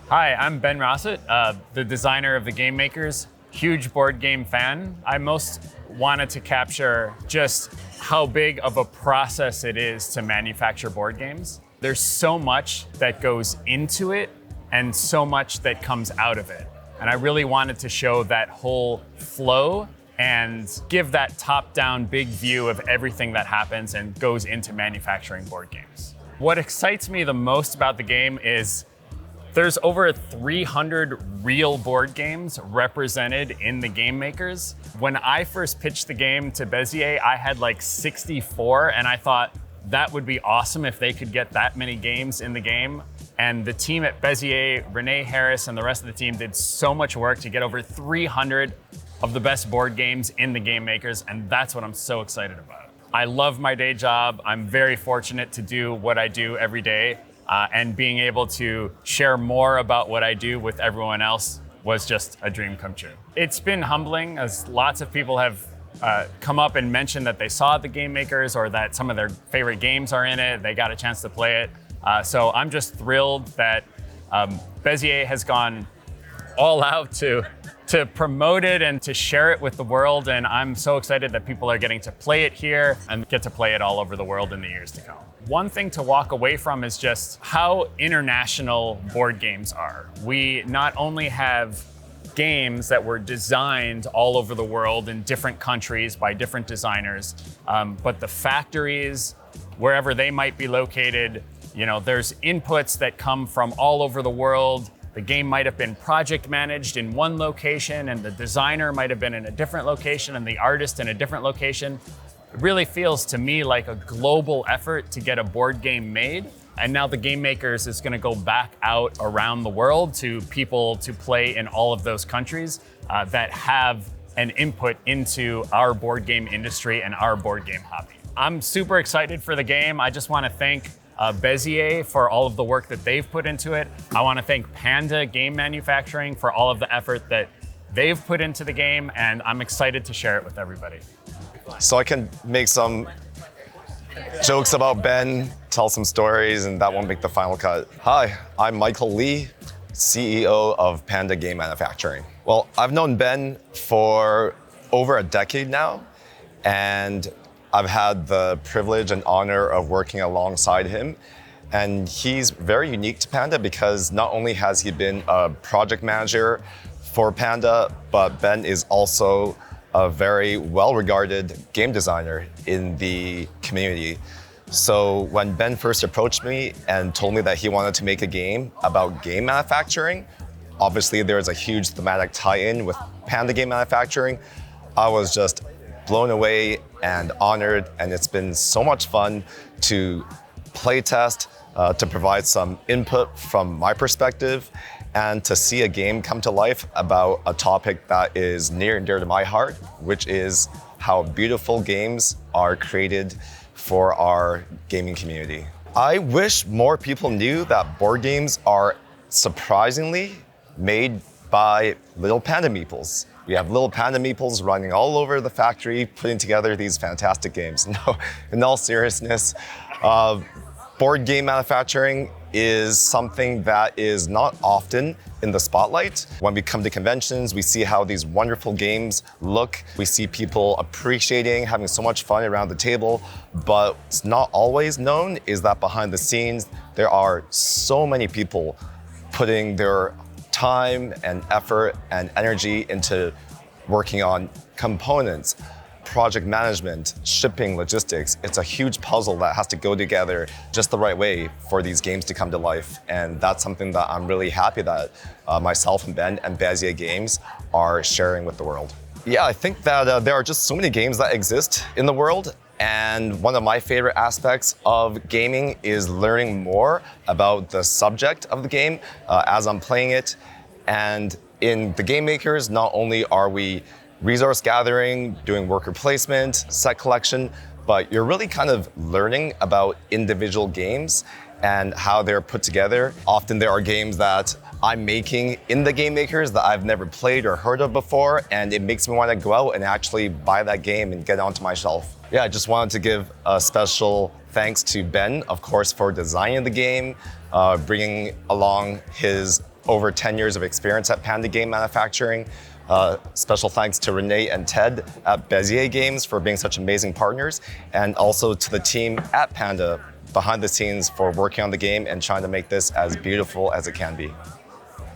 Hi, I'm Ben Rosset, the designer of the Game Makers. Huge board game fan. I most wanted to capture just how big of a process it is to manufacture board games. There's so much that goes into it and so much that comes out of it. And I really wanted to show that whole flow and give that top-down big view of everything that happens and goes into manufacturing board games. What excites me the most about the game is there's over 300 real board games represented in the Game Makers. When I first pitched the game to Bezier, I had like 64, and I thought that would be awesome if they could get that many games in the game. And the team at Bezier, Renée, Harris, and the rest of the team did so much work to get over 300 of the best board games in the Game Makers, and that's what I'm so excited about. I love my day job. I'm very fortunate to do what I do every day, and being able to share more about what I do with everyone else was just a dream come true. It's been humbling, as lots of people have come up and mentioned that they saw the Game Makers or that some of their favorite games are in it. They got a chance to play it. So I'm just thrilled that Bezier has gone all out to promote it and to share it with the world. And I'm so excited that people are getting to play it here and get to play it all over the world in the years to come. One thing to walk away from is just how international board games are. We not only have games that were designed all over the world in different countries by different designers, but the factories, wherever they might be located, there's inputs that come from all over the world. The game might have been project managed in one location, and the designer might have been in a different location, and the artist in a different location. It really feels to me like a global effort to get a board game made. And now the Game Makers is going to go back out around the world to people to play in all of those countries that have an input into our board game industry and our board game hobby. I'm super excited for the game. I just want to thank Bezier for all of the work that they've put into it. I want to thank Panda Game Manufacturing for all of the effort that they've put into the game, and I'm excited to share it with everybody. So I can make some jokes about Ben, tell some stories, and that won't make the final cut. Hi, I'm Michael Lee, CEO of Panda Game Manufacturing. Well, I've known Ben for over a decade now, and I've had the privilege and honor of working alongside him. And he's very unique to Panda because not only has he been a project manager for Panda, but Ben is also a very well-regarded game designer in the community. So when Ben first approached me and told me that he wanted to make a game about game manufacturing, obviously there's a huge thematic tie-in with Panda Game Manufacturing. I was just blown away and honored, and it's been so much fun to play test, to provide some input from my perspective, and to see a game come to life about a topic that is near and dear to my heart, which is how beautiful games are created for our gaming community. I wish more people knew that board games are surprisingly made by little panda meeples. We have little panda meeples running all over the factory, putting together these fantastic games. No, in all seriousness, board game manufacturing is something that is not often in the spotlight. When we come to conventions, we see how these wonderful games look. We see people appreciating, having so much fun around the table, but what's not always known is that behind the scenes, there are so many people putting their time and effort and energy into working on components, project management, shipping, logistics. It's a huge puzzle that has to go together just the right way for these games to come to life. And that's something that I'm really happy that myself and Ben and Bezier Games are sharing with the world. Yeah, I think that there are just so many games that exist in the world. And one of my favorite aspects of gaming is learning more about the subject of the game as I'm playing it. And in the Game Makers, not only are we resource gathering, doing worker placement, set collection, but you're really kind of learning about individual games and how they're put together. Often there are games that I'm making in the Game Makers that I've never played or heard of before, and it makes me want to go out and actually buy that game and get it onto my shelf. Yeah, I just wanted to give a special thanks to Ben, of course, for designing the game, bringing along his over 10 years of experience at Panda Game Manufacturing. Special thanks to Renée and Ted at Bezier Games for being such amazing partners, and also to the team at Panda behind the scenes for working on the game and trying to make this as beautiful as it can be.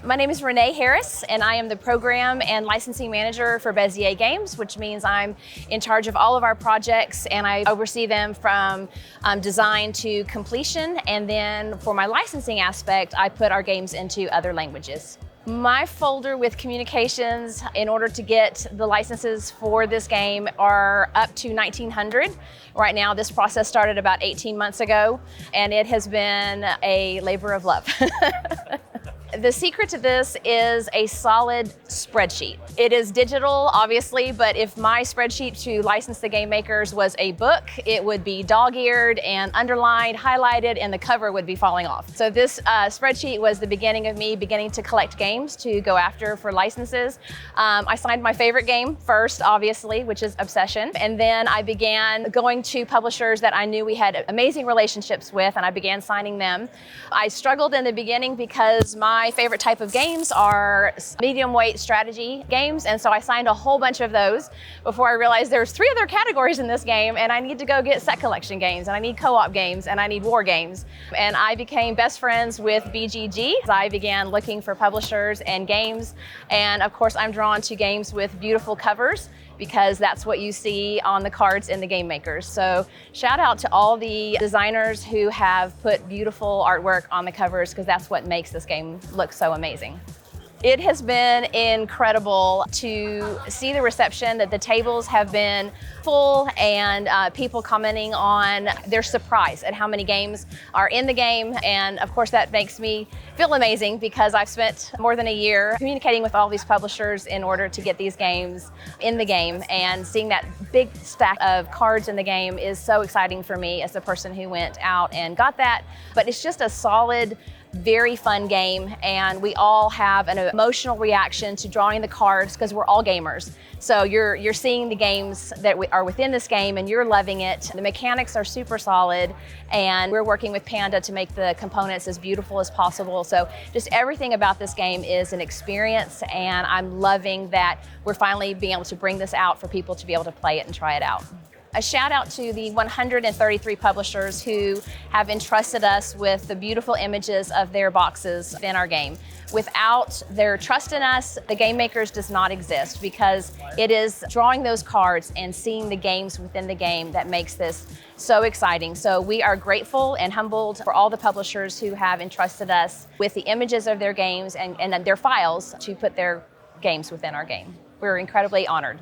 My name is Renée Harris, and I am the Program and Licensing Manager for Bezier Games, which means I'm in charge of all of our projects, and I oversee them from design to completion. And then for my licensing aspect, I put our games into other languages. My folder with communications in order to get the licenses for this game are up to 1900. Right now, this process started about 18 months ago, and it has been a labor of love. The secret to this is a solid spreadsheet. It is digital, obviously, but if my spreadsheet to license the game makers was a book, it would be dog-eared and underlined, highlighted, and the cover would be falling off. So this spreadsheet was the beginning of me beginning to collect games to go after for licenses. I signed my favorite game first, obviously, which is Obsession. And then I began going to publishers that I knew we had amazing relationships with, and I began signing them. I struggled in the beginning because my favorite type of games are medium weight strategy games, and so I signed a whole bunch of those before I realized there's 3 other categories in this game, and I need to go get set collection games, and I need co-op games, and I need war games. And I became best friends with BGG. I began looking for publishers and games, and of course I'm drawn to games with beautiful covers because that's what you see on the cards in the game makers. So shout out to all the designers who have put beautiful artwork on the covers, because that's what makes this game look so amazing. It has been incredible to see the reception, that the tables have been full, and people commenting on their surprise at how many games are in the game. And of course that makes me feel amazing, because I've spent more than a year communicating with all these publishers in order to get these games in the game, and seeing that big stack of cards in the game is so exciting for me as the person who went out and got that. But it's just a solid, very fun game, and we all have an emotional reaction to drawing the cards because we're all gamers. So you're seeing the games that are within this game, and you're loving it. The mechanics are super solid, and we're working with Panda to make the components as beautiful as possible. So just everything about this game is an experience, and I'm loving that we're finally being able to bring this out for people to be able to play it and try it out. A shout out to the 133 publishers who have entrusted us with the beautiful images of their boxes in our game. Without their trust in us, the Game Makers does not exist, because it is drawing those cards and seeing the games within the game that makes this so exciting. So we are grateful and humbled for all the publishers who have entrusted us with the images of their games and their files to put their games within our game. We're incredibly honored.